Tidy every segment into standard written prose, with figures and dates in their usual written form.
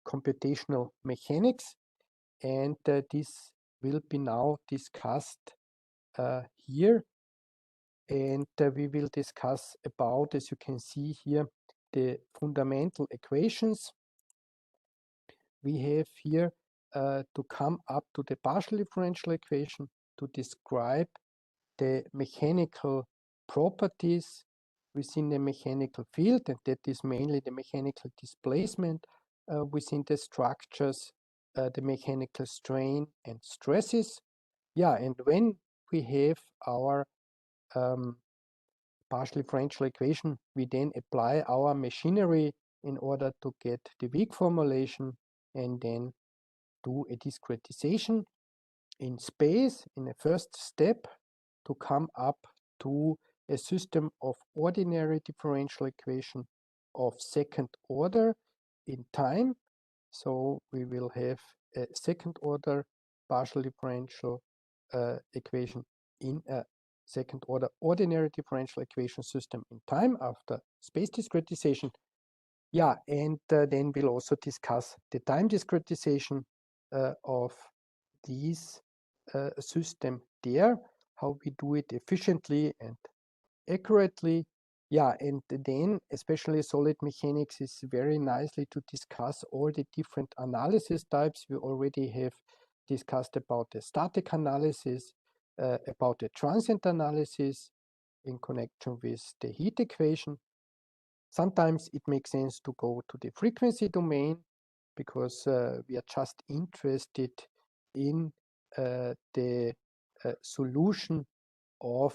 computational mechanics, and this will be now discussed here, and we will discuss about, as you can see here, the fundamental equations we have here to come up to the partial differential equation to describe the mechanical properties within the mechanical field, and that is mainly the mechanical displacement within the structures, the mechanical strain and stresses. Yeah, and when we have our partial differential equation, we then apply our machinery in order to get the weak formulation and then do a discretization in space in a first step to come up to a system of ordinary differential equation of second order in time. So we will have a second order partial differential equation in a second order ordinary differential equation system in time after space discretization. Yeah, and then we'll also discuss the time discretization of these system there, how we do it efficiently and accurately. Yeah, and then especially solid mechanics is very nicely to discuss all the different analysis types. We already have discussed about the static analysis, about the transient analysis in connection with the heat equation. Sometimes it makes sense to go to the frequency domain because we are just interested in the solution of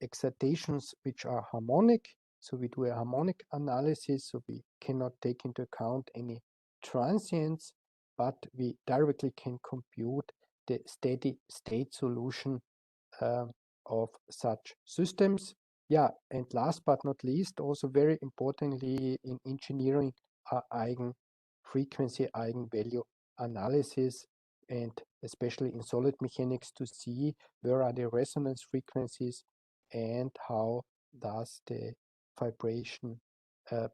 excitations which are harmonic. So we do a harmonic analysis, so we cannot take into account any transients, but we directly can compute the steady state solution of such systems. Yeah, and last but not least, also very importantly in engineering are eigenfrequency, eigenvalue analysis, and especially in solid mechanics to see where are the resonance frequencies and how does the vibration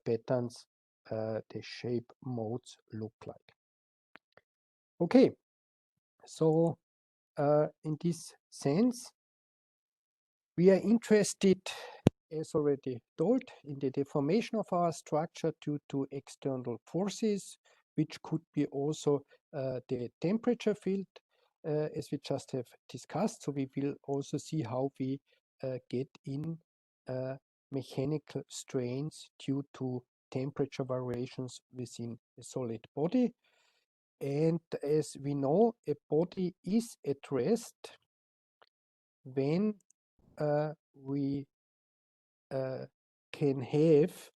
patterns, the shape modes look like. Okay, so in this sense, we are interested, as already told, in the deformation of our structure due to external forces, which could be also the temperature field, as we just have discussed. So we will also see how we get in mechanical strains due to temperature variations within a solid body. And as we know, a body is at rest when we can have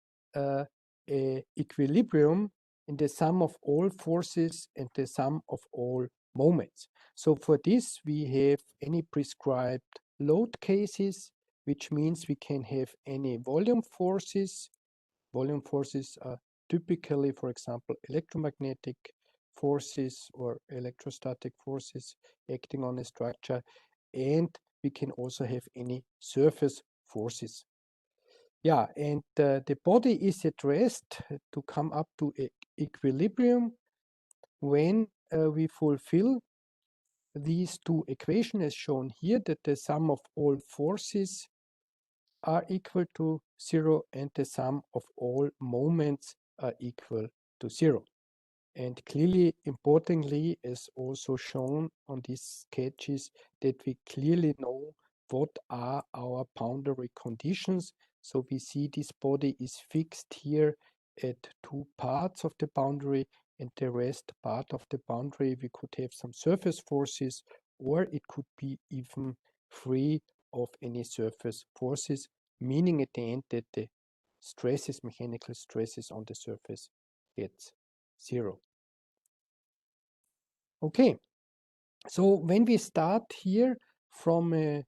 a equilibrium in the sum of all forces and the sum of all moments. So for this, we have any prescribed load cases, which means we can have any volume forces. Volume forces are typically, for example, electromagnetic forces or electrostatic forces acting on a structure, and we can also have any surface forces. Yeah, and the body is at rest to come up to equilibrium when we fulfill these two equations as shown here, that the sum of all forces are equal to 0 and the sum of all moments are equal to 0. And clearly, importantly, as also shown on these sketches, that we clearly know what are our boundary conditions. So we see this body is fixed here at two parts of the boundary, and the rest part of the boundary we could have some surface forces, or it could be even free of any surface forces, meaning at the end that the stresses, mechanical stresses on the surface gets 0. Okay, so when we start here from a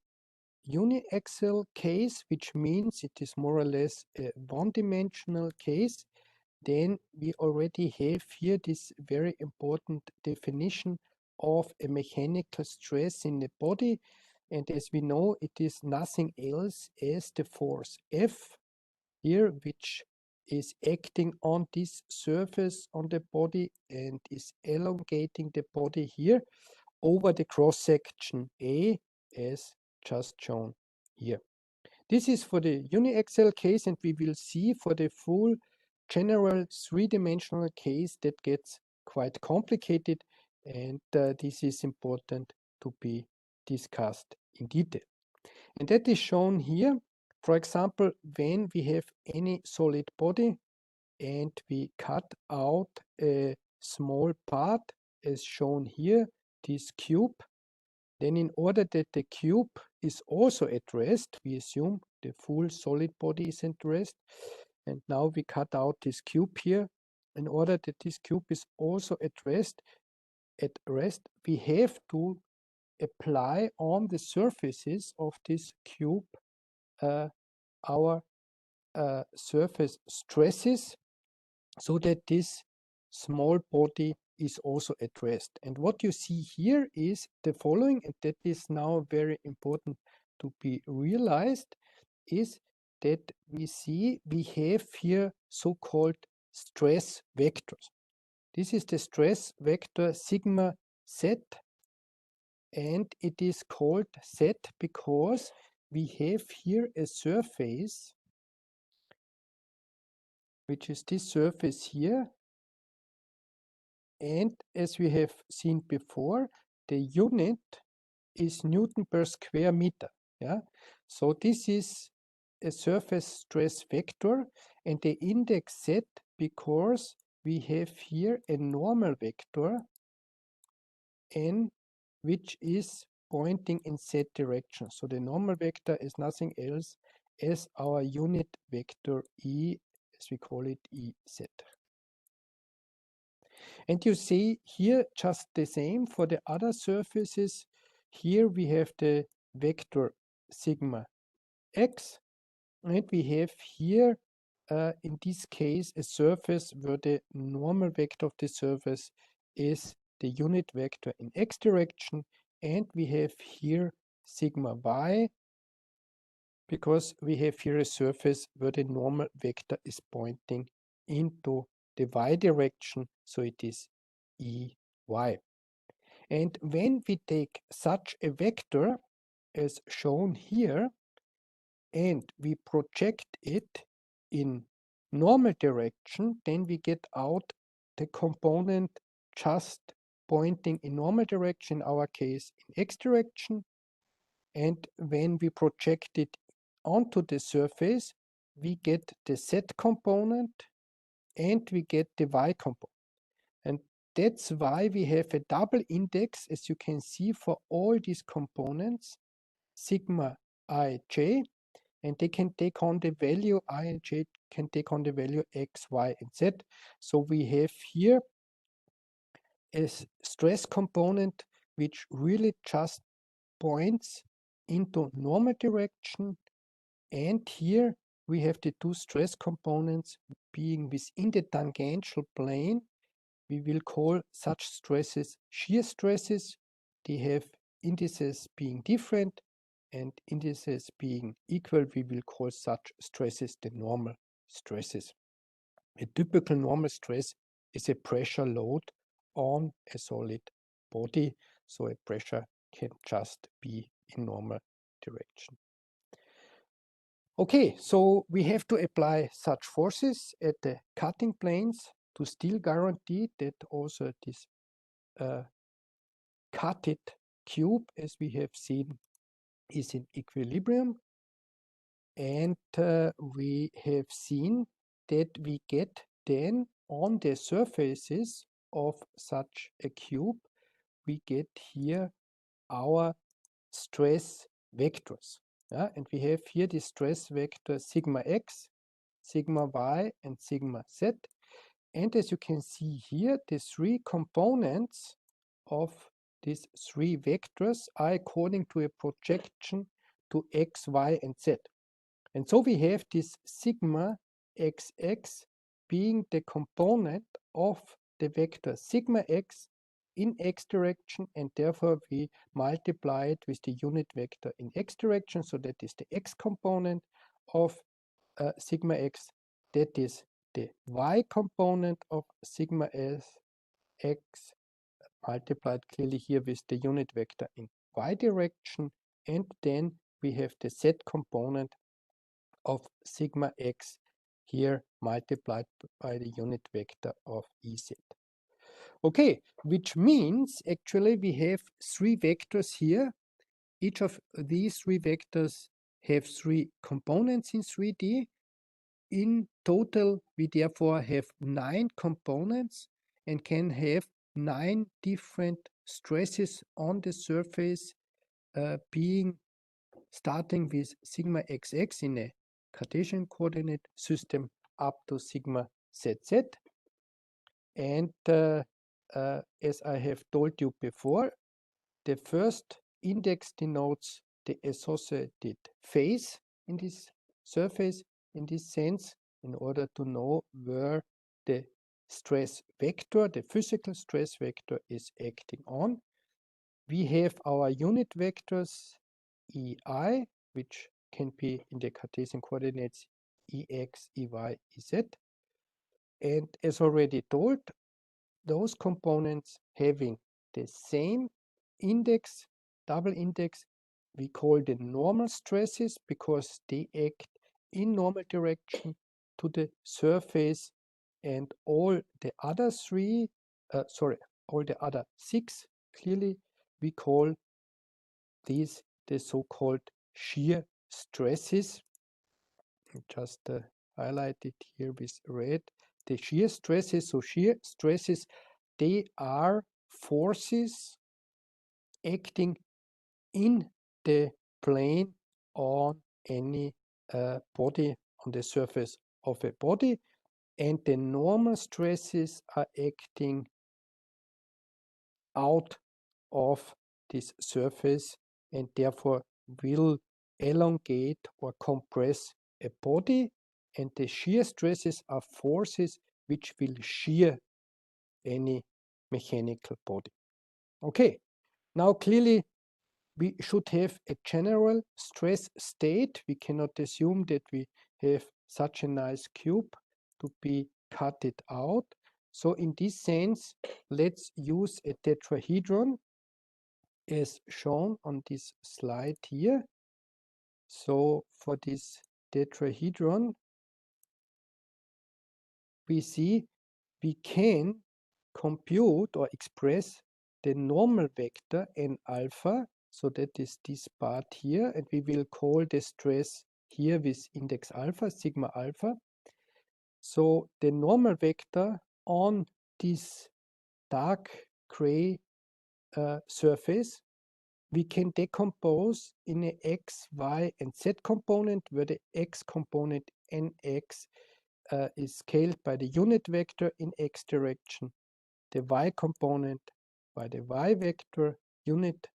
uniaxial case, which means it is more or less a one-dimensional case, then we already have here this very important definition of a mechanical stress in the body. And as we know, it is nothing else as the force F here, which is acting on this surface on the body and is elongating the body here over the cross section A as just shown here. This is for the uniaxial case, and we will see for the full general three-dimensional case that gets quite complicated, and this is important to be discussed in detail. And that is shown here. For example, when we have any solid body and we cut out a small part as shown here, this cube, then in order that the cube is also at rest, we assume the full solid body is at rest, and now we cut out this cube here. In order that this cube is also at rest, we have to apply on the surfaces of this cube our surface stresses so that this small body is also at rest. And what you see here is the following, and that is now very important to be realized, is that we have here so-called stress vectors. This is the stress vector sigma z, and it is called z because we have here a surface, which is this surface here. And as we have seen before, the unit is Newton per square meter. Yeah, so this is a surface stress vector, and the index z because we have here a normal vector n, which is pointing in z direction. So the normal vector is nothing else as our unit vector E, as we call it Ez. And you see here just the same for the other surfaces. Here we have the vector sigma x, and we have here in this case a surface where the normal vector of the surface is the unit vector in x direction, and we have here sigma y because we have here a surface where the normal vector is pointing into the y direction, so it is EY. And when we take such a vector as shown here and we project it in normal direction, then we get out the component just pointing in normal direction, in our case in x direction. And when we project it onto the surface, we get the z component and we get the y component. And that's why we have a double index, as you can see, for all these components, sigma ij, and they can take on the value, I and j can take on the value x, y, and z. So we have here a stress component which really just points into normal direction, and here we have the two stress components being within the tangential plane. We will call such stresses shear stresses. They have indices being different and indices being equal. We will call such stresses the normal stresses. A typical normal stress is a pressure load on a solid body, so a pressure can just be in normal direction. Okay, so we have to apply such forces at the cutting planes to still guarantee that also this cutted cube, as we have seen, is in equilibrium. And we have seen that we get then on the surfaces of such a cube, we get here our stress vectors. Yeah? And we have here the stress vector sigma x, sigma y, and sigma z. And as you can see here, the three components of these three vectors are according to a projection to x, y, and z. And so we have this sigma xx being the component of the vector sigma x in x direction, and therefore we multiply it with the unit vector in x direction, so that is the x component of sigma x. That is the y component of sigma s x multiplied clearly here with the unit vector in y direction, and then we have the z component of sigma x here multiplied by the unit vector of ez. Okay, which means actually we have three vectors here. Each of these three vectors have three components in 3D. In total, we therefore have 9 components and can have 9 different stresses on the surface, being starting with sigma xx in a Cartesian coordinate system up to sigma zz. And as I have told you before, the first index denotes the associated phase in this surface. In this sense, in order to know where the stress vector, the physical stress vector, is acting on, we have our unit vectors EI, which can be in the Cartesian coordinates EX, EY, EZ. And as already told, those components having the same index, double index, we call the normal stresses because they act in normal direction to the surface, and all the other all the other 6, clearly we call these the so-called shear stresses. Just highlight it here with red. The shear stresses, so shear stresses, they are forces acting in the plane on any body, on the surface of a body, and the normal stresses are acting out of this surface and therefore will elongate or compress a body, and the shear stresses are forces which will shear any mechanical body. Okay, now clearly we should have a general stress state. We cannot assume that we have such a nice cube to be cut it out. So in this sense, let's use a tetrahedron as shown on this slide here. So for this tetrahedron, we see we can compute or express the normal vector n alpha. So that is this part here, and we will call the stress here with index alpha, sigma alpha. So the normal vector on this dark gray surface, we can decompose in a x, y, and z component, where the x component nx is scaled by the unit vector in x direction, the y component by the y vector, unit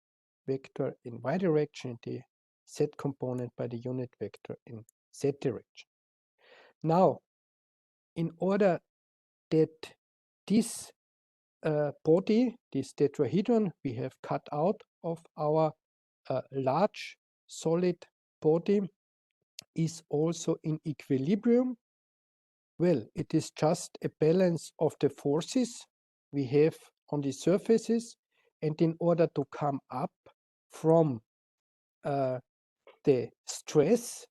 vector in y direction, the z component by the unit vector in z direction. Now, in order that this body, this tetrahedron we have cut out of our large solid body is also in equilibrium, well, it is just a balance of the forces we have on the surfaces, and in order to come up from the stress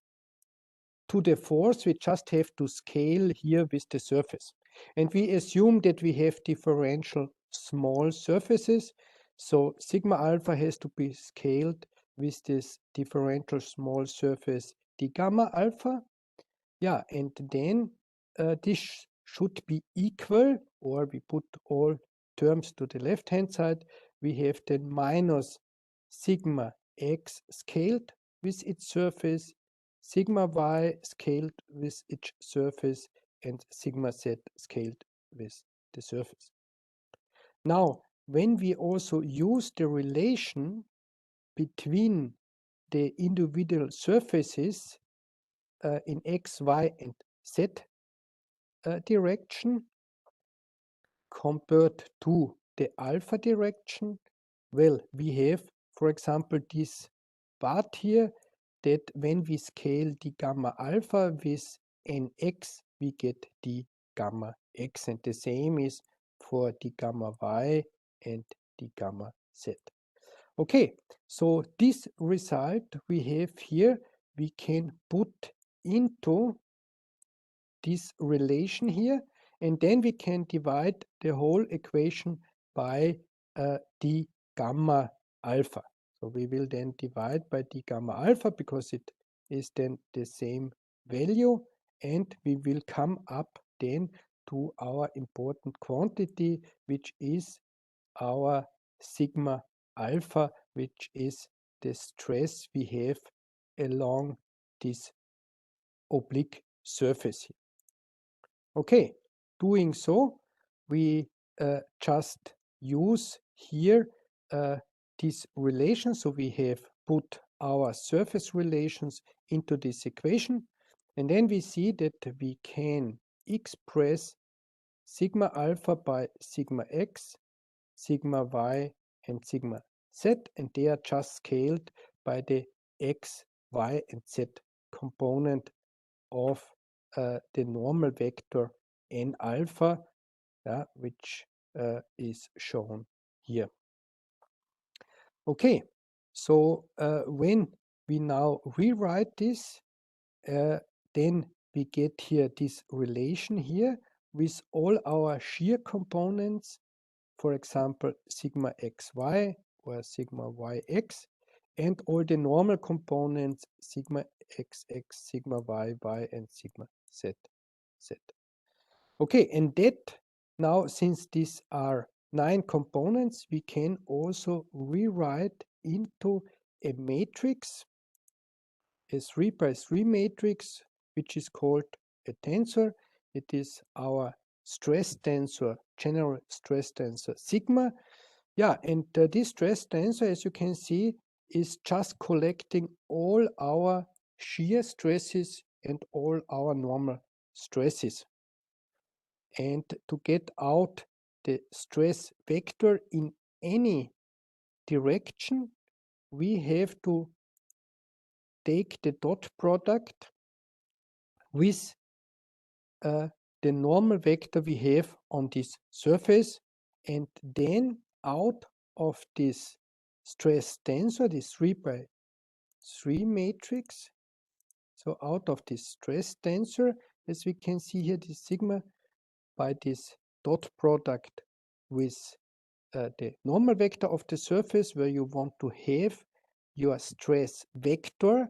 to the force, we just have to scale here with the surface. And we assume that we have differential small surfaces, so sigma alpha has to be scaled with this differential small surface d gamma alpha. Yeah, and then this should be equal, or we put all terms to the left-hand side. We have then minus sigma x scaled with its surface, sigma y scaled with its surface, and sigma z scaled with the surface. Now, when we also use the relation between the individual surfaces in x, y, and z direction compared to the alpha direction, well, we have, for example, this part here, that when we scale the gamma alpha with nx, we get the gamma x, and the same is for the gamma y and the gamma z. Okay, so this result we have here, we can put into this relation here, and then we can divide the whole equation by d gamma alpha. So we will then divide by d gamma alpha because it is then the same value, and we will come up then to our important quantity, which is our sigma alpha, which is the stress we have along this oblique surface here. Okay, doing so, we just use here this relation. So we have put our surface relations into this equation, and then we see that we can express sigma alpha by sigma x, sigma y, and sigma z, and they are just scaled by the x, y, and z component of the normal vector n alpha, which is shown here. Okay, so when we now rewrite this, then we get here this relation here with all our shear components, for example, sigma xy or sigma yx, and all the normal components, sigma xx, sigma yy, and sigma zz. Okay, and that now, since these are 9 components, we can also rewrite into a matrix, a 3 by 3 matrix, which is called a tensor. It is our stress tensor, general stress tensor sigma. Yeah, and this stress tensor, as you can see, is just collecting all our shear stresses and all our normal stresses. And to get out the stress vector in any direction, we have to take the dot product with the normal vector we have on this surface, and then out of this stress tensor, this 3 by 3 matrix, so out of this stress tensor, as we can see here, this sigma by this dot product with the normal vector of the surface where you want to have your stress vector,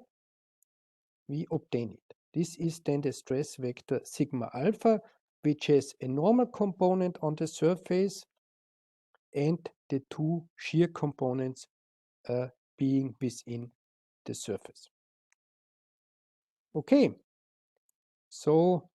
we obtain it. This is then the stress vector sigma alpha, which has a normal component on the surface and the 2 shear components being within the surface. Okay, so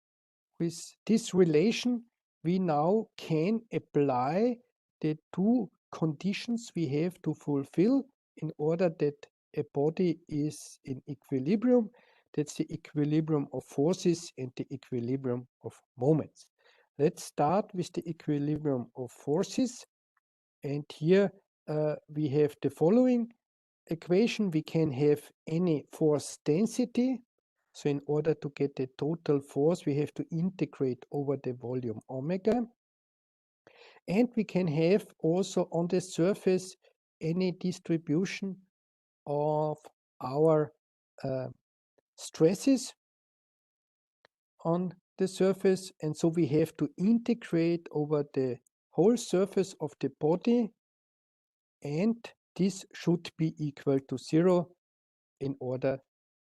with this relation, we now can apply the 2 conditions we have to fulfill in order that a body is in equilibrium. That's the equilibrium of forces and the equilibrium of moments. Let's start with the equilibrium of forces. And here we have the following equation. We can have any force density. So in order to get the total force, we have to integrate over the volume omega. And we can have also on the surface any distribution of our stresses on the surface. And so we have to integrate over the whole surface of the body. And this should be equal to 0 in order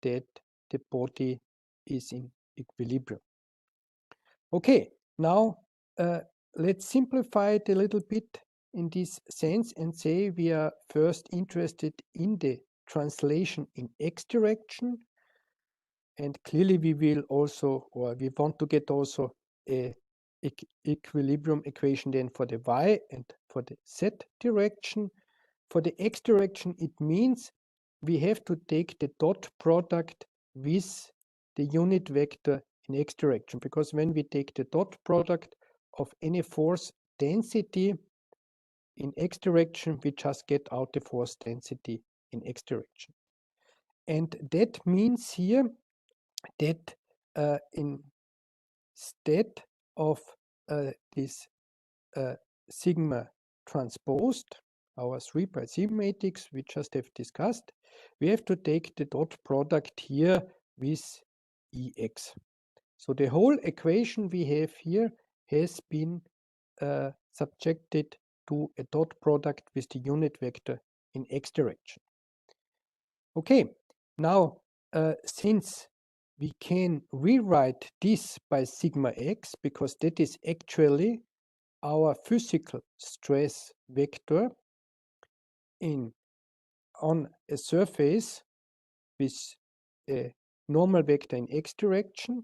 that the body is in equilibrium. Okay, now let's simplify it a little bit in this sense and say we are first interested in the translation in x direction, and clearly we will also, or we want to get also a equilibrium equation then for the y and for the z direction. For the x direction, it means we have to take the dot product with the unit vector in x direction, because when we take the dot product of any force density in x direction, we just get out the force density in x direction. And that means here that instead of this sigma transposed, our 3 by 3 matrix we just have discussed, we have to take the dot product here with Ex. So the whole equation we have here has been subjected to a dot product with the unit vector in x direction. Okay, now since we can rewrite this by sigma x, because that is actually our physical stress vector on a surface with a normal vector in x direction,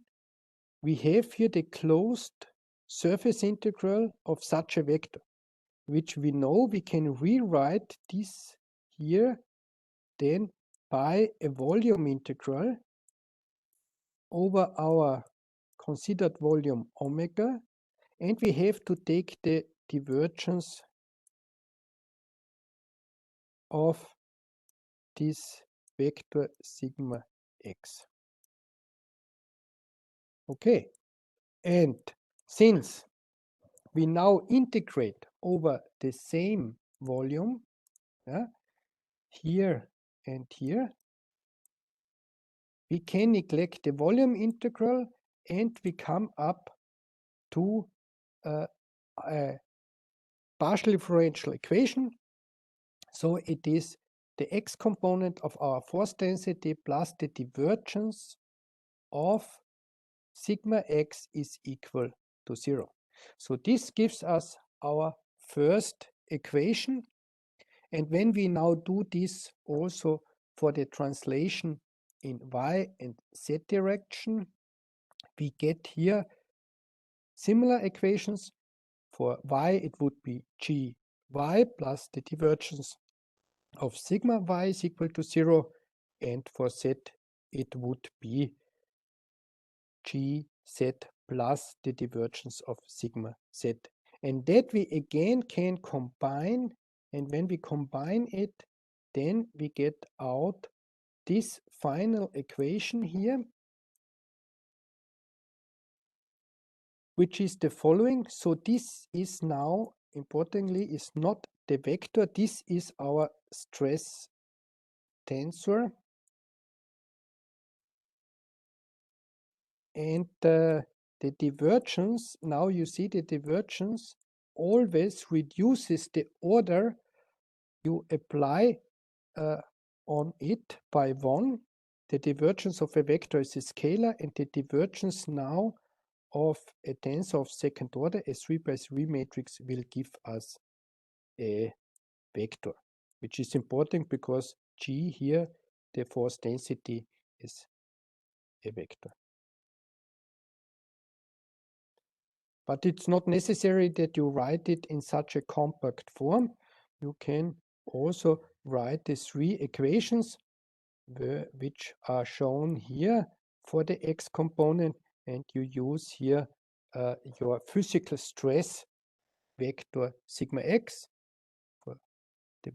we have here the closed surface integral of such a vector, which we know we can rewrite this here then by a volume integral over our considered volume omega, and we have to take the divergence of this vector sigma x. Okay, and since we now integrate over the same volume, here and here, we can neglect the volume integral and we come up to a partial differential equation. So it is the x component of our force density plus the divergence of sigma x is equal to 0. So this gives us our first equation. And when we now do this also for the translation in y and z direction, we get here similar equations. For y, it would be gy plus the divergence of sigma y is equal to 0, and for z, it would be gz plus the divergence of sigma z. And that we again can combine, and when we combine it, then we get out this final equation here, which is the following. So this is now, importantly, is not the vector, this is our stress tensor. And the divergence, now you see the divergence always reduces the order you apply on it by 1. The divergence of a vector is a scalar, and the divergence now of a tensor of second order, a 3 by 3 matrix, will give us a vector, which is important because G here, the force density, is a vector. But it's not necessary that you write it in such a compact form. You can also write the 3 equations which are shown here for the x component, and you use here your physical stress vector sigma x for the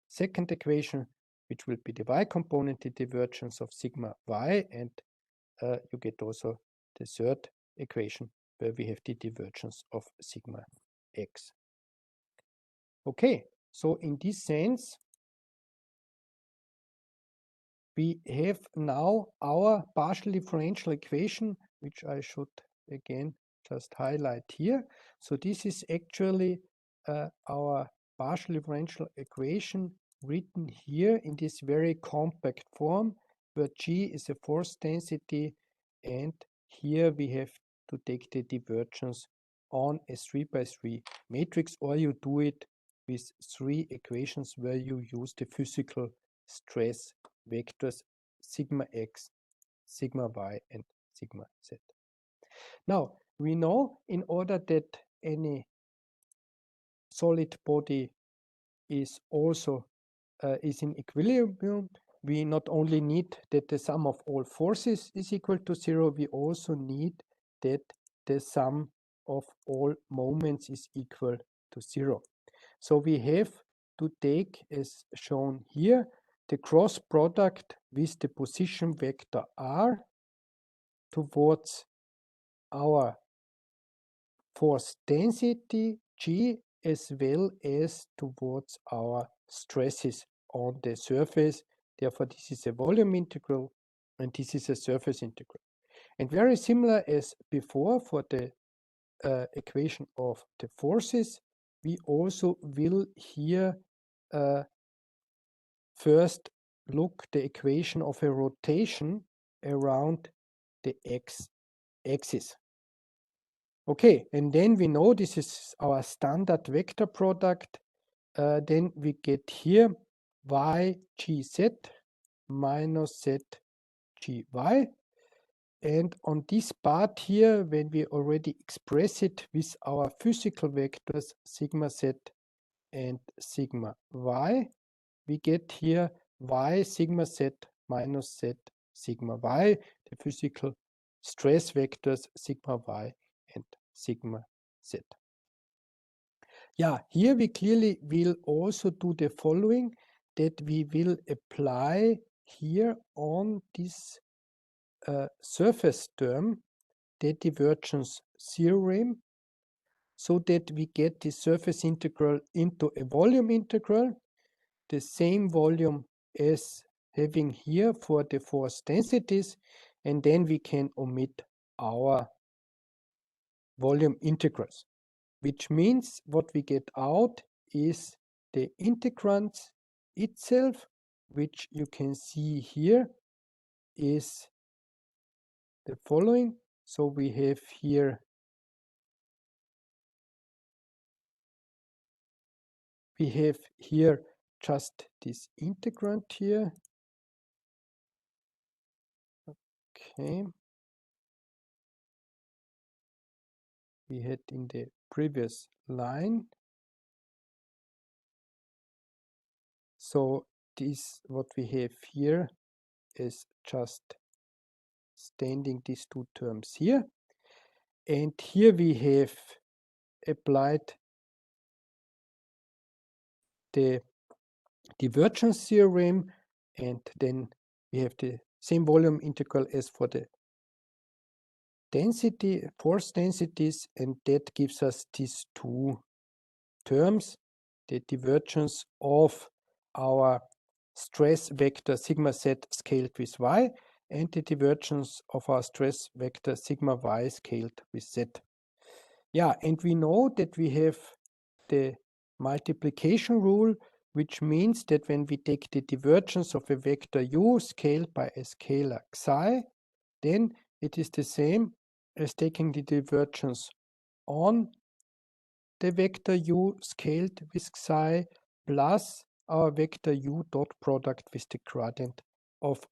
second equation, which will be the y component, the divergence of sigma y, and you get also the third equation where we have the divergence of sigma x. Okay, so in this sense, we have now our partial differential equation, which I should again just highlight here. So this is actually our partial differential equation written here in this very compact form, where G is a force density, and here we have to take the divergence on a 3 by 3 matrix, or you do it with 3 equations where you use the physical stress vectors sigma x, sigma y, and sigma z. Now, we know in order that any solid body is also is in equilibrium, we not only need that the sum of all forces is equal to 0, we also need that the sum of all moments is equal to 0. So we have to take, as shown here, the cross product with the position vector r towards our force density G as well as towards our stresses on the surface. Therefore, this is a volume integral and this is a surface integral. And very similar as before for the equation of the forces, we also will here first look the equation of a rotation around the x-axis. Okay, and then we know this is our standard vector product. Then we get here y gz minus z gy. And on this part here, when we already express it with our physical vectors sigma z and sigma y, we get here y sigma z minus z sigma y, the physical stress vectors sigma y and sigma z. Yeah, here we clearly will also do the following, that we will apply here on this surface term the divergence theorem, so that we get the surface integral into a volume integral, the same volume as having here for the force densities, and then we can omit our volume integrals, which means what we get out is the integrand itself, which you can see here is the following. So we have here just this integrand here. Okay. We had in the previous line. So this what we have here is just standing these two terms here. And here we have applied the divergence theorem, and then we have the same volume integral as for the density, force densities, and that gives us these two terms, the divergence of our stress vector sigma z scaled with y, and the divergence of our stress vector sigma y scaled with z. Yeah, and we know that we have the multiplication rule, which means that when we take the divergence of a vector u scaled by a scalar xi, then it is the same as taking the divergence on the vector u scaled with xi plus our vector u dot product with the gradient of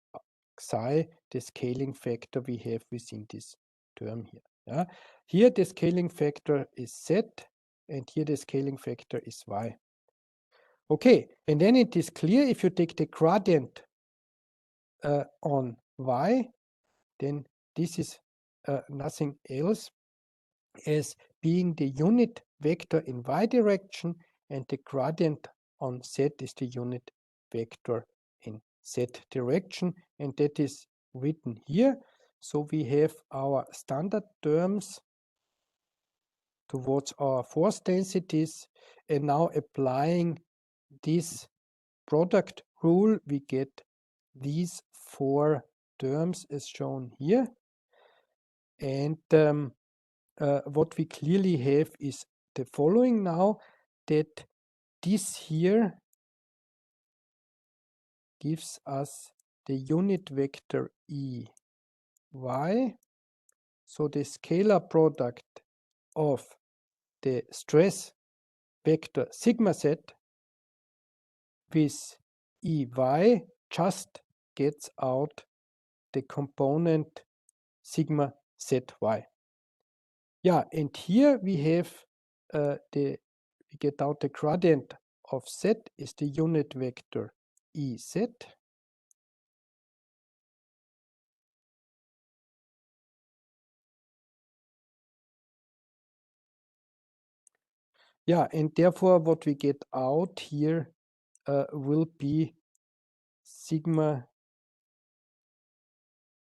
xi, the scaling factor we have within this term here. Yeah. Here the scaling factor is z, and here the scaling factor is y. Okay, and then it is clear if you take the gradient on y, then this is nothing else as being the unit vector in y direction, and the gradient on z is the unit vector in z direction, and that is written here. So we have our standard terms towards our force densities, and now applying this product rule, we get these four terms as shown here. And what we clearly have is the following now, that this here gives us the unit vector EY. So the scalar product of the stress vector sigma z with EY just gets out the component sigma zy. Yeah, and here we have we get out the gradient of z is the unit vector Ez. Yeah, and therefore what we get out here will be sigma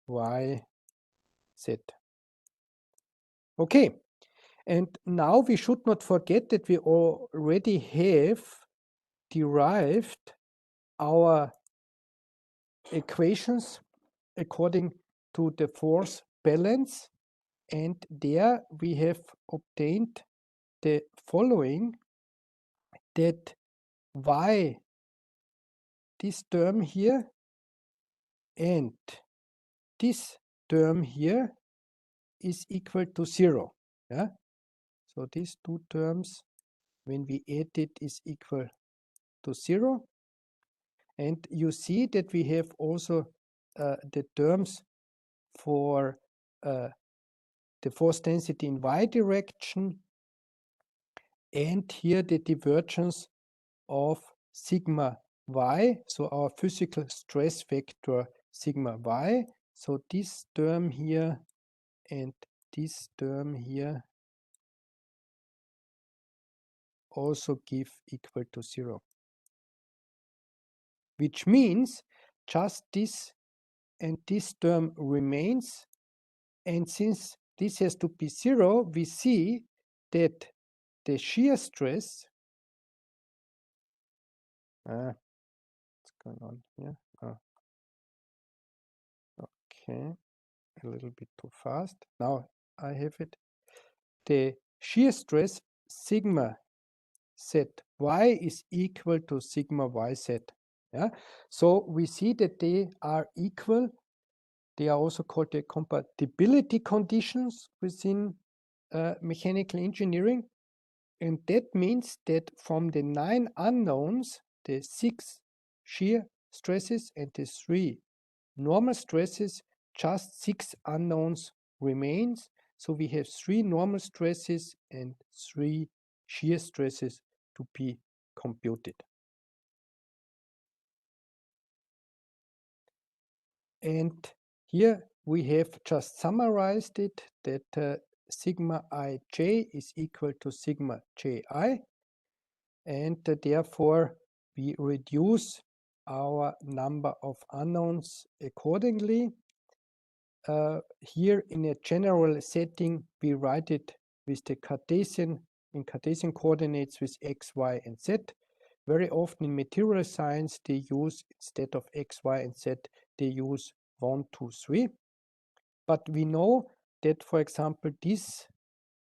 y z. Okay, And now we should not forget that we already have derived our equations according to the force balance, and there we have obtained the following, that y, this term here, and this term here is equal to 0. Yeah? So these two terms, when we add it, is equal to 0. And you see that we have also the terms for the force density in y direction, and here the divergence of sigma y, so our physical stress vector sigma y. So this term here and this term here also give equal to 0. Which means just this and this term remains, and since this has to be 0, we see that the shear stress, what's going on here? Oh, okay, a little bit too fast. Now I have it. The shear stress sigma z y is equal to sigma yz. Yeah, so we see that they are equal. They are also called the compatibility conditions within mechanical engineering. And that means that from the 9 unknowns, the 6 shear stresses and the 3 normal stresses, just 6 unknowns remains. So we have 3 normal stresses and 3 shear stresses to be computed. And here we have just summarized it, that sigma ij is equal to sigma ji, and therefore we reduce our number of unknowns accordingly. Here in a general setting, we write it with the Cartesian, in Cartesian coordinates with x, y, and z. Very often in material science, they use, instead of x, y, and z, they use 1, 2, 3. But we know that, for example, this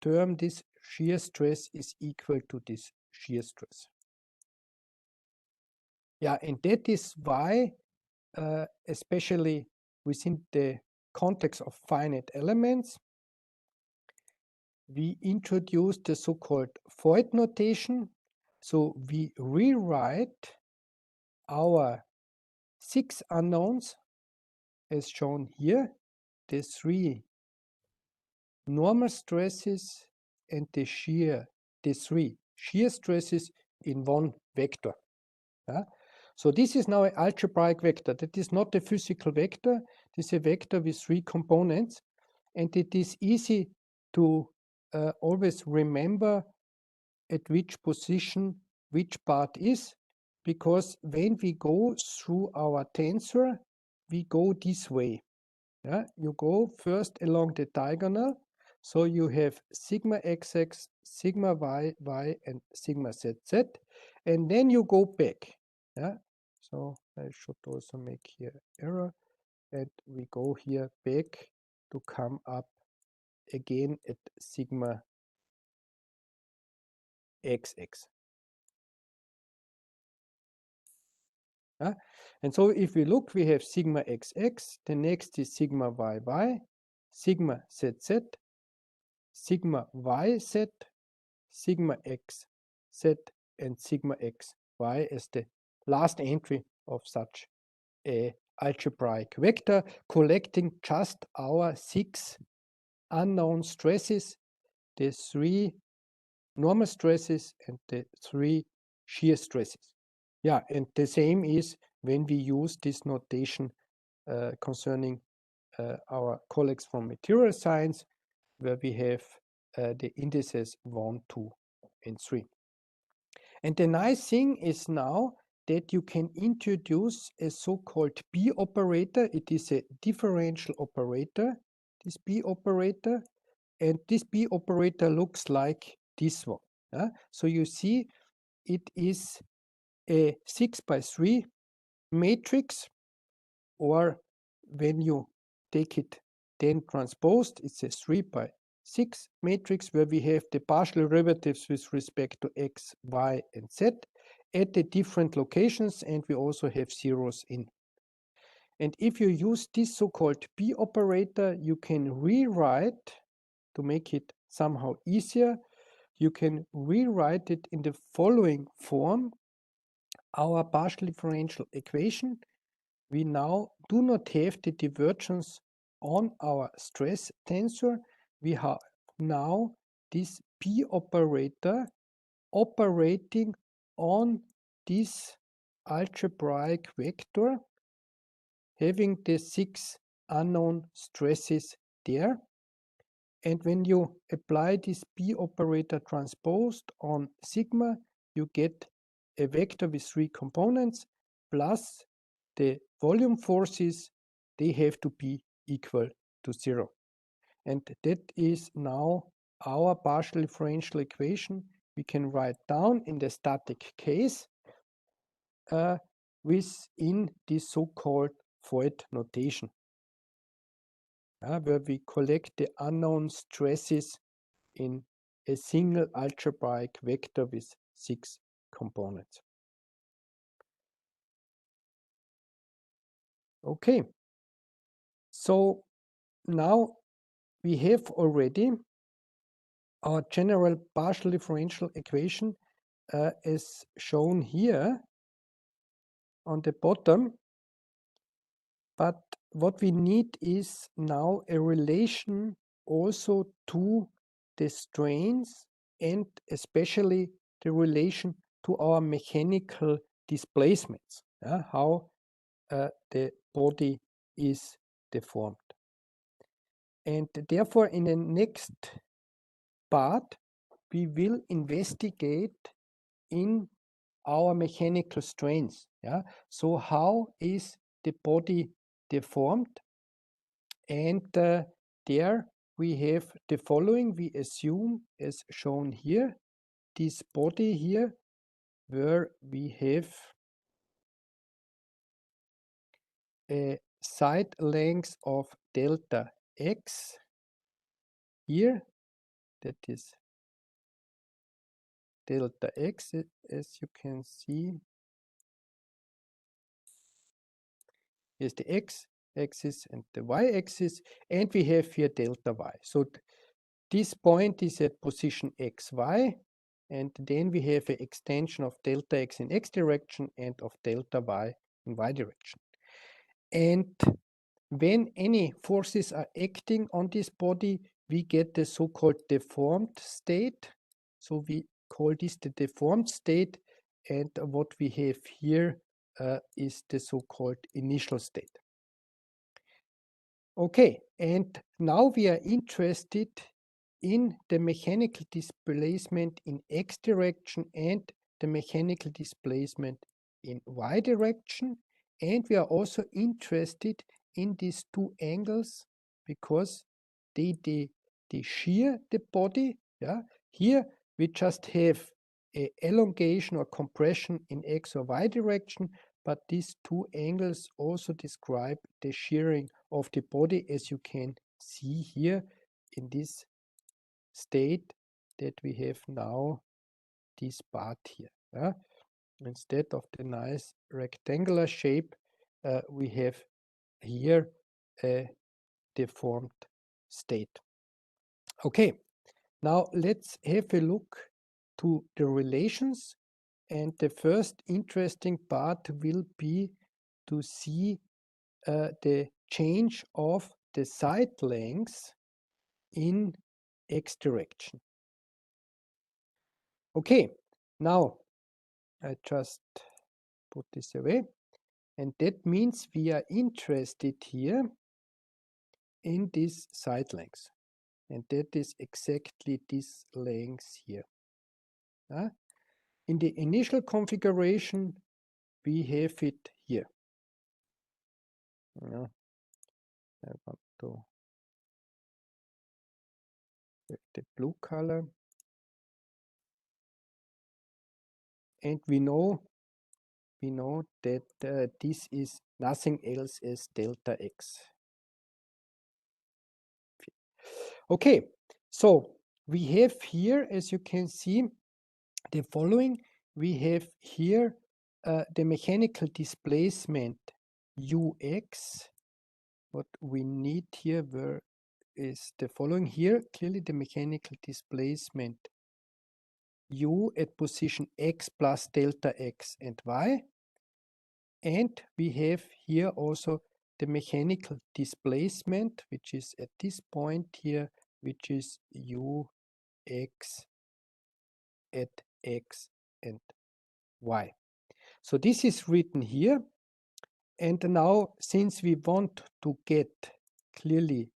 term, this shear stress, is equal to this shear stress. Yeah, and that is why, especially within the context of finite elements, we introduce the so-called Voigt notation. So we rewrite our 6 unknowns as shown here, the 3 normal stresses and the 3 shear stresses in one vector. Yeah? So this is now an algebraic vector. That is not a physical vector. This is a vector with 3 components, and it is easy to always remember at which position which part is, because when we go through our tensor, we go this way. Yeah? You go first along the diagonal, so you have sigma xx, sigma y, and sigma zz, and then you go back. Yeah? So I should also make here error, and we go here back to come up again at sigma xx. Yeah? And so if we look, we have sigma xx, the next is sigma yy, sigma zz, sigma yz, sigma x z, and sigma x y as the last entry of such a algebraic vector, collecting just our 6 unknown stresses, the 3 normal stresses and the 3 shear stresses. Yeah, and the same is when we use this notation concerning our colleagues from material science, where we have the indices 1, 2, and 3. And the nice thing is now that you can introduce a so-called B operator. It is a differential operator, this B operator, and this P operator looks like this one. So you see it is a 6x3 matrix, or when you take it then transposed, it's a 3x6 matrix where we have the partial derivatives with respect to x, y, and z at the different locations, and we also have zeros in. And if you use this so-called P operator, you can rewrite, to make it somehow easier, you can rewrite it in the following form. Our partial differential equation, we now do not have the divergence on our stress tensor. We have now this P operator operating on this algebraic vector, having the 6 unknown stresses there. And when you apply this P operator transposed on sigma, you get a vector with 3 components plus the volume forces. They have to be equal to 0. And that is now our partial differential equation. We can write down in the static case within this so-called void notation, where we collect the unknown stresses in a single algebraic vector with 6 components. Okay, so now we have already our general partial differential equation as shown here on the bottom, but what we need is now a relation also to the strains, and especially the relation to our mechanical displacements, how the body is deformed. And therefore, in the next part, we will investigate in our mechanical strains. So how is the body deformed? And there we have the following. We assume, as shown here, this body here, where we have a side length of delta x here, that is delta x, as you can see. Here's the x-axis and the y-axis, and we have here delta y. So this point is at position xy, and then we have an extension of delta x in x direction and of delta y in y direction. And when any forces are acting on this body, we get the so-called deformed state. So we call this the deformed state, and what we have here is the so-called initial state. Okay, and now we are interested in the mechanical displacement in x direction and the mechanical displacement in y direction, and we are also interested in these two angles because they shear the body. Here we just have a elongation or compression in x or y direction, but these two angles also describe the shearing of the body, as you can see here in this state that we have now this part here. Instead of the nice rectangular shape, we have here a deformed state. Okay, now let's have a look to the relations, and the first interesting part will be to see the change of the side lengths in x direction. Okay, now I just put this away, and that means we are interested here in this side length, and that is exactly this length here. In the initial configuration, we have it here. I want to the blue color. And we know that this is nothing else as delta x. Okay, so we have here, as you can see, the following. We have here the mechanical displacement ux. What we need here is the following here. Clearly the mechanical displacement u at position x plus delta x and y. And we have here also the mechanical displacement, which is at this point here, which is ux at x and y. So this is written here. And now, since we want to get clearly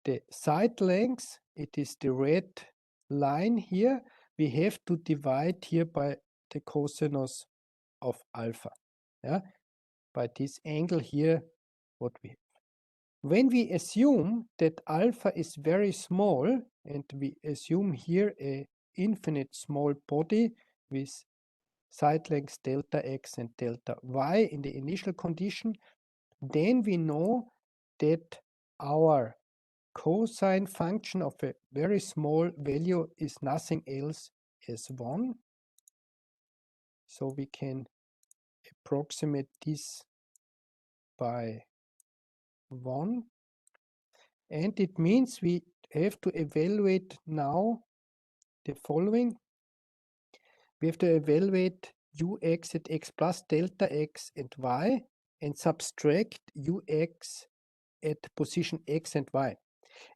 the side length, it is the red line here, we have to divide here by the cosinus of alpha. Yeah, by this angle here, what we have. When we assume that alpha is very small, and we assume here a infinite small body with side lengths delta x and delta y in the initial condition, then we know that our cosine function of a very small value is nothing else as 1. So we can approximate this by 1. And it means we have to evaluate now the following. We have to evaluate ux at x plus delta x and y and subtract ux at position x and y.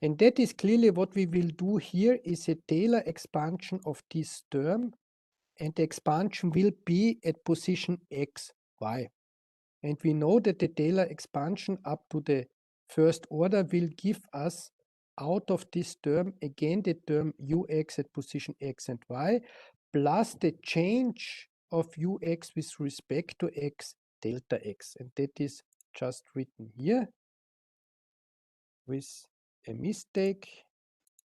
And that is clearly what we will do here is a Taylor expansion of this term, and the expansion will be at position x, y. And we know that the Taylor expansion up to the first order will give us out of this term again the term ux at position x and y plus the change of ux with respect to x delta x. And that is just written here with a mistake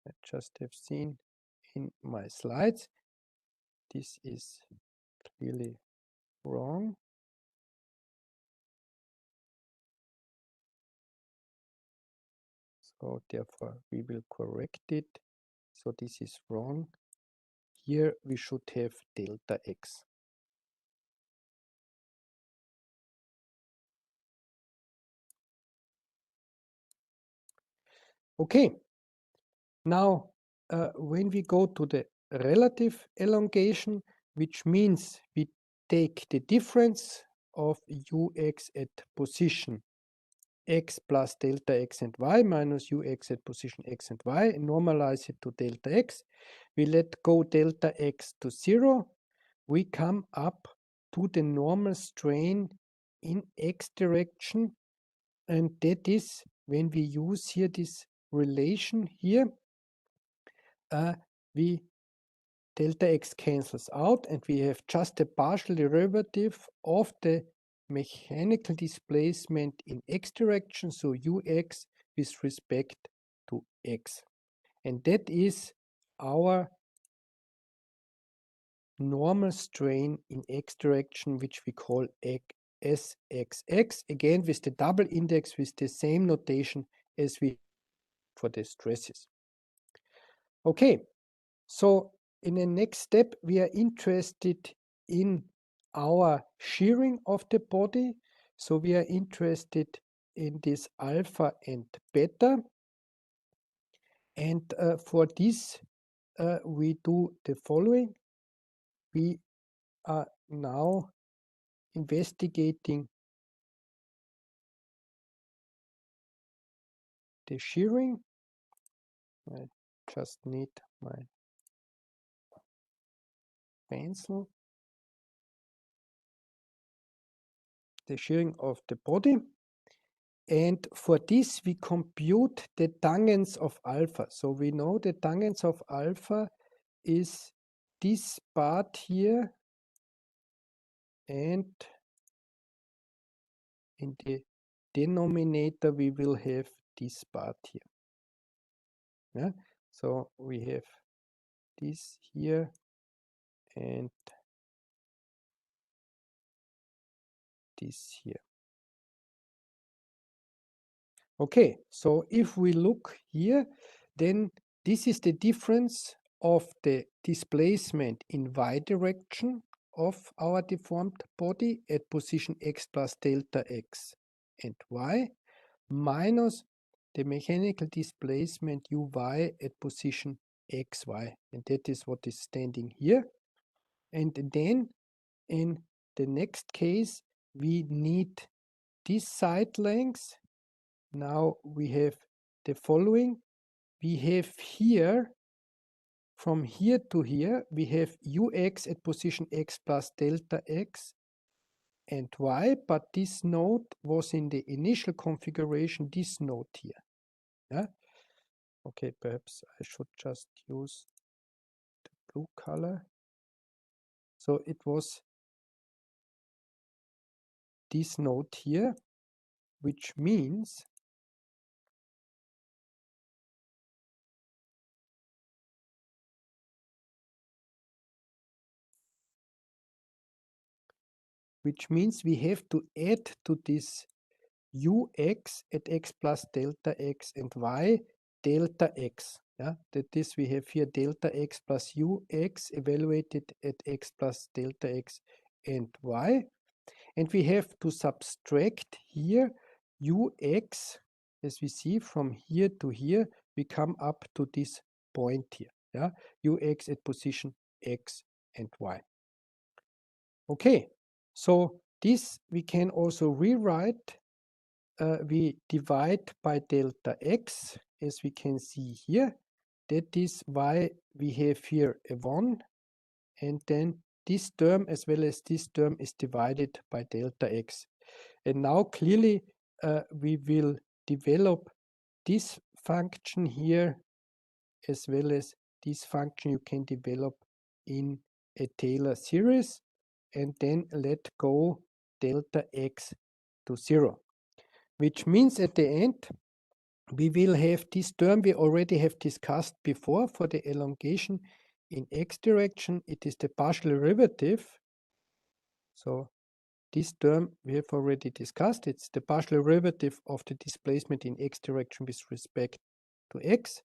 I just have seen in my slides. This is clearly wrong. So therefore we will correct it. So this is wrong. Here we should have delta x. Okay. Now when we go to the relative elongation, which means we take the difference of ux at position x plus delta x and y minus ux at position x and y, normalize it to delta x. We let go delta x to 0. We come up to the normal strain in x direction. And that is when we use here this relation here, we delta x cancels out and we have just a partial derivative of the mechanical displacement in x direction, so ux with respect to x. And that is our normal strain in x direction, which we call SXX, again with the double index with the same notation as we for the stresses. Okay, so in the next step, we are interested in our shearing of the body. So we are interested in this alpha and beta. And for this, we do the following. We are now investigating the shearing. I just need my pencil. The shearing of the body. And for this, we compute the tangents of alpha. So we know the tangents of alpha is this part here, and in the denominator, we will have this part here. Yeah? So we have this here and this here. Okay, so if we look here, then this is the difference of the displacement in y direction of our deformed body at position x plus delta x and y minus the mechanical displacement uy at position xy, and that is what is standing here. And then in the next case we need this side length. Now we have the following. We have here, from here to here, we have ux at position x plus delta x and y, but this node was in the initial configuration, this node here. Yeah. Okay, perhaps I should just use the blue color. So it was this node here, which means we have to add to this ux at x plus delta x and y delta x. Yeah, that is, we have here delta x plus ux evaluated at x plus delta x and y. And we have to subtract here ux, as we see from here to here, we come up to this point here. Yeah, ux at position x and y. Okay, so this we can also rewrite. We divide by delta x, as we can see here. That is why we have here a 1, and then this term as well as this term is divided by delta x. And now clearly we will develop this function here as well as this function you can develop in a Taylor series, and then let go delta x to 0. Which means at the end, we will have this term we already have discussed before for the elongation in x direction. It is the partial derivative. So this term we have already discussed. It's the partial derivative of the displacement in x direction with respect to x.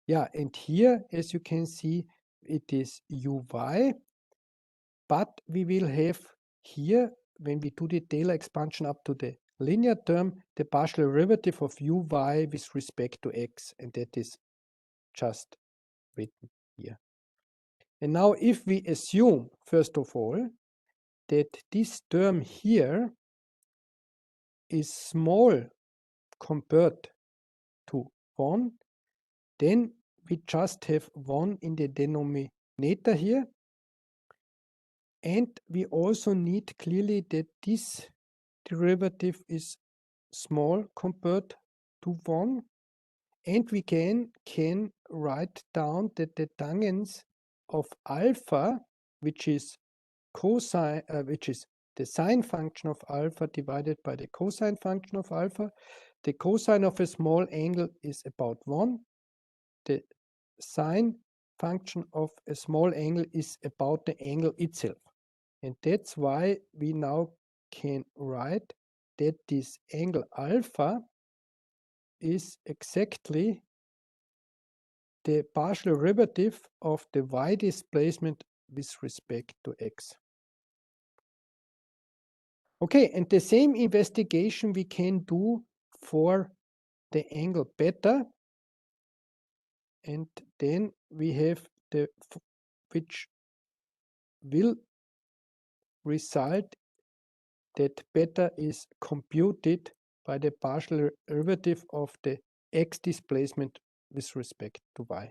Yeah, and here, as you can see, it is uy, but we will have here, when we do the Taylor expansion up to the linear term, the partial derivative of uy with respect to x, and that is just written here. And now if we assume, first of all, that this term here is small compared to 1, then we just have 1 in the denominator here. And we also need clearly that this derivative is small compared to 1. And we can write down that the tangents of alpha, which is cosine, which is the sine function of alpha divided by the cosine function of alpha. The cosine of a small angle is about 1. The sine function of a small angle is about the angle itself. And that's why we now can write that this angle alpha is exactly the partial derivative of the y displacement with respect to x. Okay, and the same investigation we can do for the angle beta, and then we have the which will result that beta is computed by the partial derivative of the x displacement with respect to y.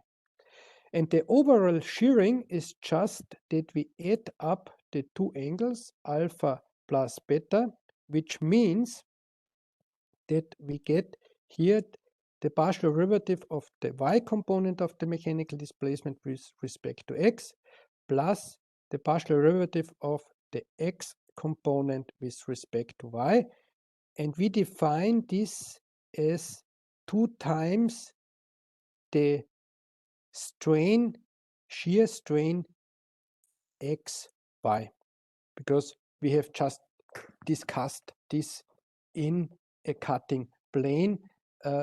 And the overall shearing is just that we add up the two angles, alpha plus beta, which means that we get here the partial derivative of the y component of the mechanical displacement with respect to x plus the partial derivative of the x component with respect to y. And we define this as 2 times the strain, shear strain x, y, because we have just discussed this in a cutting plane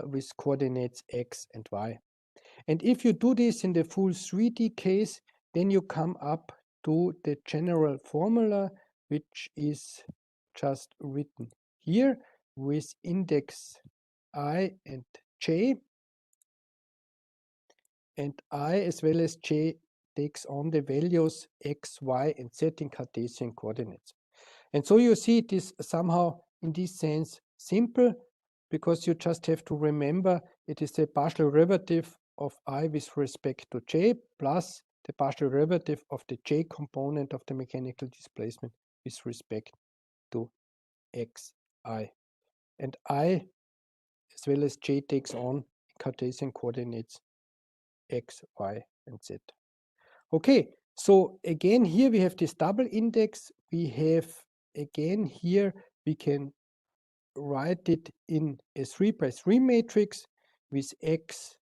with coordinates x and y. And if you do this in the full 3D case, then you come up to the general formula, which is just written here with index I and j, and I as well as j takes on the values x, y, and z in Cartesian coordinates. And so you see it is somehow in this sense simple, because you just have to remember it is the partial derivative of I with respect to j plus the partial derivative of the j component of the mechanical displacement with respect to xi. And I as well as j takes on Cartesian coordinates x, y, and z. Okay, so again here we have this double index. We have again here we can write it in a 3 by 3 matrix with x,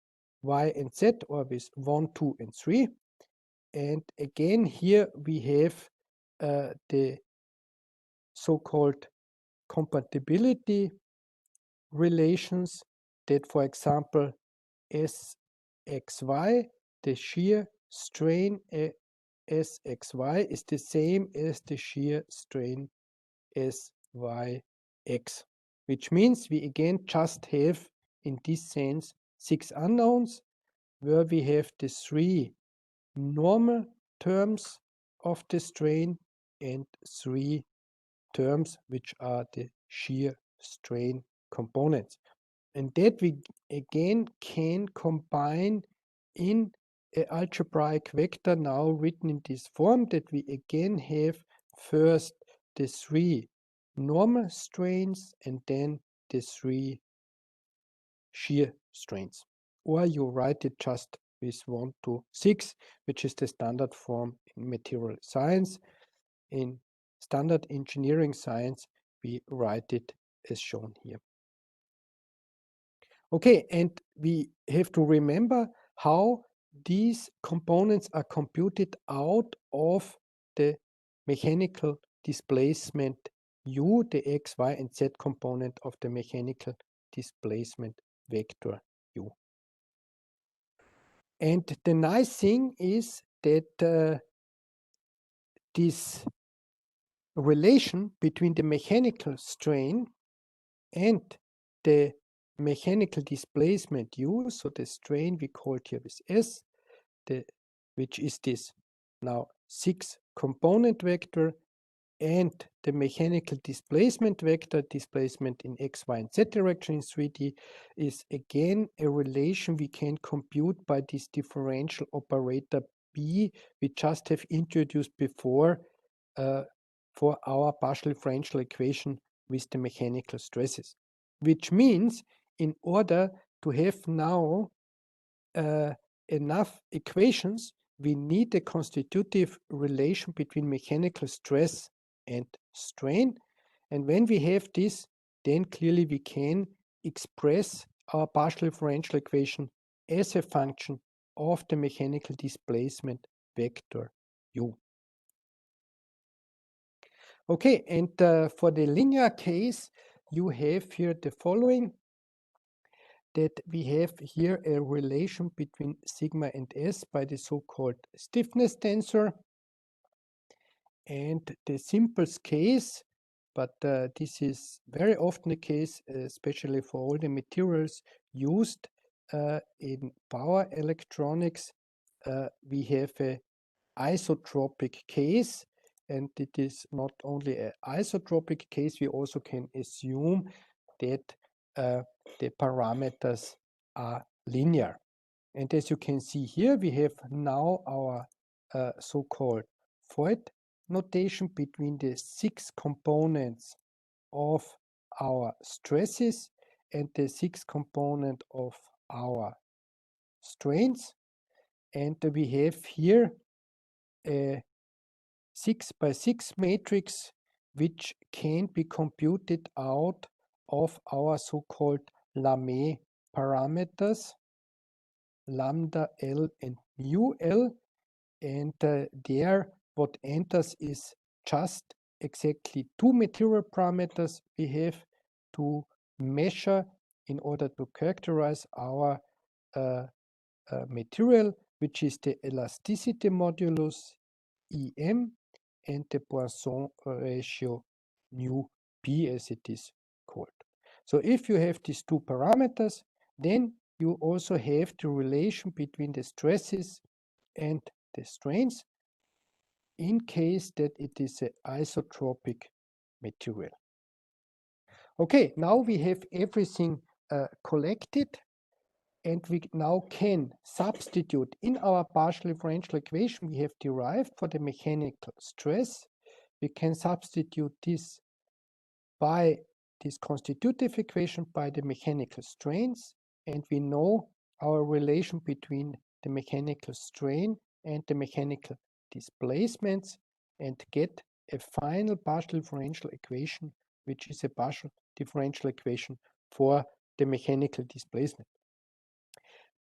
y, and z, or with 1, 2, and 3. And again here we have the so-called compatibility relations that, for example, Sxy, the shear strain Sxy is the same as the shear strain Syx, which means we again just have in this sense 6 unknowns, where we have the 3 normal terms of the strain and 3 terms which are the shear strain components. And that we again can combine in an algebraic vector now written in this form, that we again have first the 3 normal strains and then the 3 shear strains. Or you write it just with 1 to 6, which is the standard form in material science. In standard engineering science, we write it as shown here. Okay, and we have to remember how these components are computed out of the mechanical displacement u, the x, y, and z component of the mechanical displacement vector u. And the nice thing is that this relation between the mechanical strain and the mechanical displacement u, so the strain we called here with S, which is this now 6 component vector, and the mechanical displacement vector, displacement in x, y, and z direction in 3D, is again a relation we can compute by this differential operator B we just have introduced before for our partial differential equation with the mechanical stresses. Which means in order to have now enough equations, we need a constitutive relation between mechanical stress and strain. And when we have this, then clearly we can express our partial differential equation as a function of the mechanical displacement vector u. Okay, and for the linear case, you have here the following, that we have here a relation between sigma and S by the so-called stiffness tensor. And the simplest case, but this is very often the case, especially for all the materials used in power electronics, we have a isotropic case. And it is not only an isotropic case, we also can assume that the parameters are linear. And as you can see here, we have now our so-called Voigt notation between the 6 components of our stresses and the 6 component of our strains. And we have here a 6 by 6 matrix which can be computed out of our so-called Lamé parameters. lambda L and mu L, and there what enters is just exactly two material parameters we have to measure in order to characterize our material, which is the elasticity modulus EM and the Poisson ratio mu P, as it is called. So if you have these two parameters, then you also have the relation between the stresses and the strains in case that it is an isotropic material. Okay, now we have everything collected, and we now can substitute in our partial differential equation we have derived for the mechanical stress. We can substitute this by this constitutive equation by the mechanical strains, and we know our relation between the mechanical strain and the mechanical displacements, and get a final partial differential equation, which is a partial differential equation for the mechanical displacement.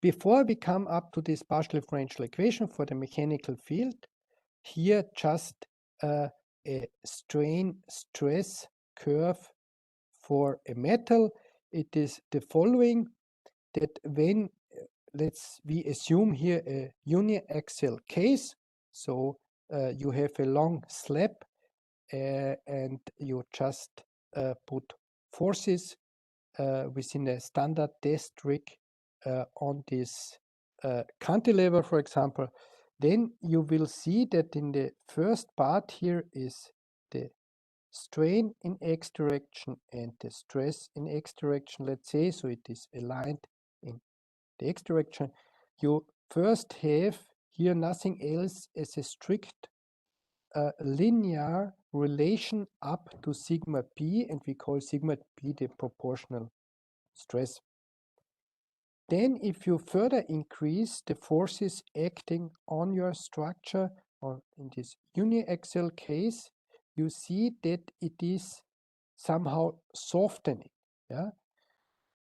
Before we come up to this partial differential equation for the mechanical field, here just a strain stress curve for a metal. It is the following, that when we assume here a uniaxial case, so you have a long slab and you just put forces within a standard test rig on this cantilever, for example, then you will see that in the first part here is the strain in x direction and the stress in x direction, let's say, so it is aligned in the x direction. You first have here nothing else as a strict linear relation up to sigma p, and we call sigma p the proportional stress. Then if you further increase the forces acting on your structure, or in this uniaxial case, you see that it is somehow softening. Yeah?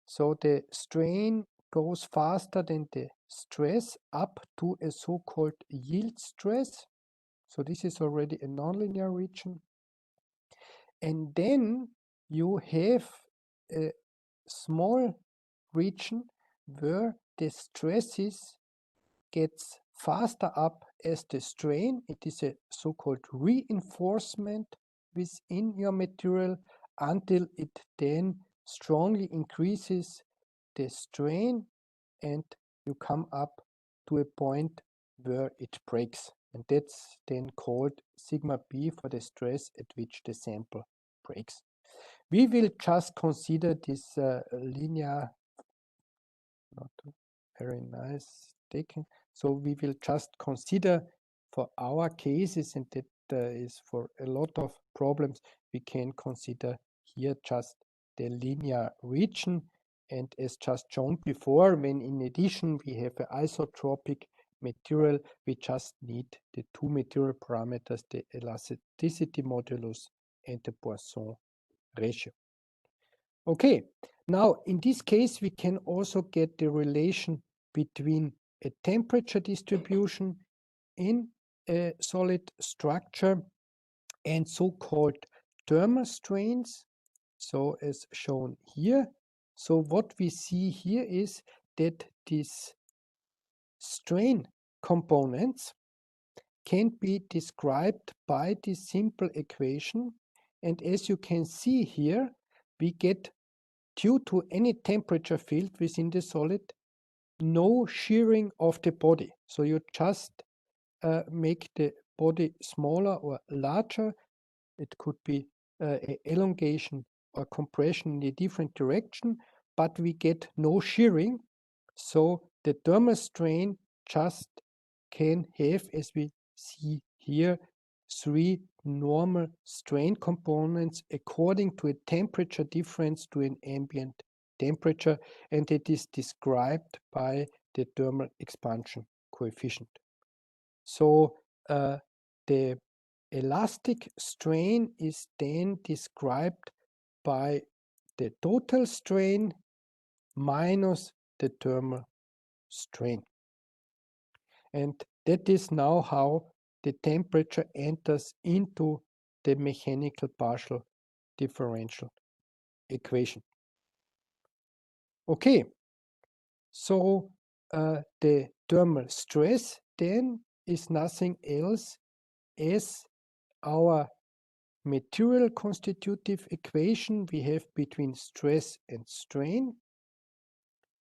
So the strain goes faster than the stress up to a so-called yield stress. So this is already a nonlinear region. And then you have a small region where the stresses gets faster up as the strain. It is a so-called reinforcement within your material until it then strongly increases the strain, and you come up to a point where it breaks. And that's then called sigma b for the stress at which the sample breaks. We will just consider this linear, not very nice taken. So we will just consider for our cases, and that is for a lot of problems, we can consider here just the linear region. And as just shown before, when in addition we have an isotropic material, we just need the two material parameters, the elasticity modulus and the Poisson ratio. Okay, now in this case we can also get the relation between a temperature distribution in a solid structure and so-called dermal strains, so as shown here. So what we see here is that these strain components can be described by this simple equation, and as you can see here, we get, due to any temperature field within the solid, no shearing of the body. So you just make the body smaller or larger. It could be elongation or compression in a different direction, but we get no shearing. So the dermal strain just can have, as we see here, three normal strain components according to a temperature difference to an ambient temperature, and it is described by the dermal expansion coefficient. So the elastic strain is then described by the total strain minus the dermal strain. And that is now how the temperature enters into the mechanical partial differential equation. Okay, so the thermal stress then is nothing else as our material constitutive equation we have between stress and strain.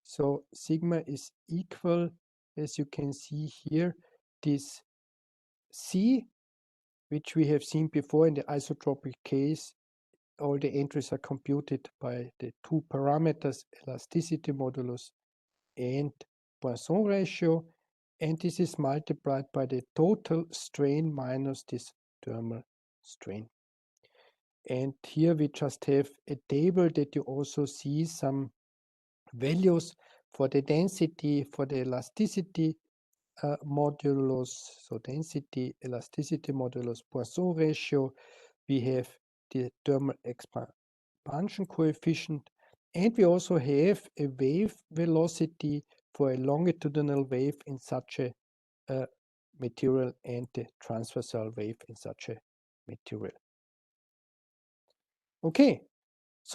So sigma is equal, as you can see here, this C, which we have seen before in the isotropic case. All the entries are computed by the two parameters, elasticity modulus and Poisson ratio, and this is multiplied by the total strain minus this thermal strain. And here we just have a table that you also see some values for the density, for the elasticity modulus, so density, elasticity modulus, Poisson ratio. We have the thermal expansion coefficient, and we also have a wave velocity for a longitudinal wave in such a material and the transversal wave in such a material. Okay,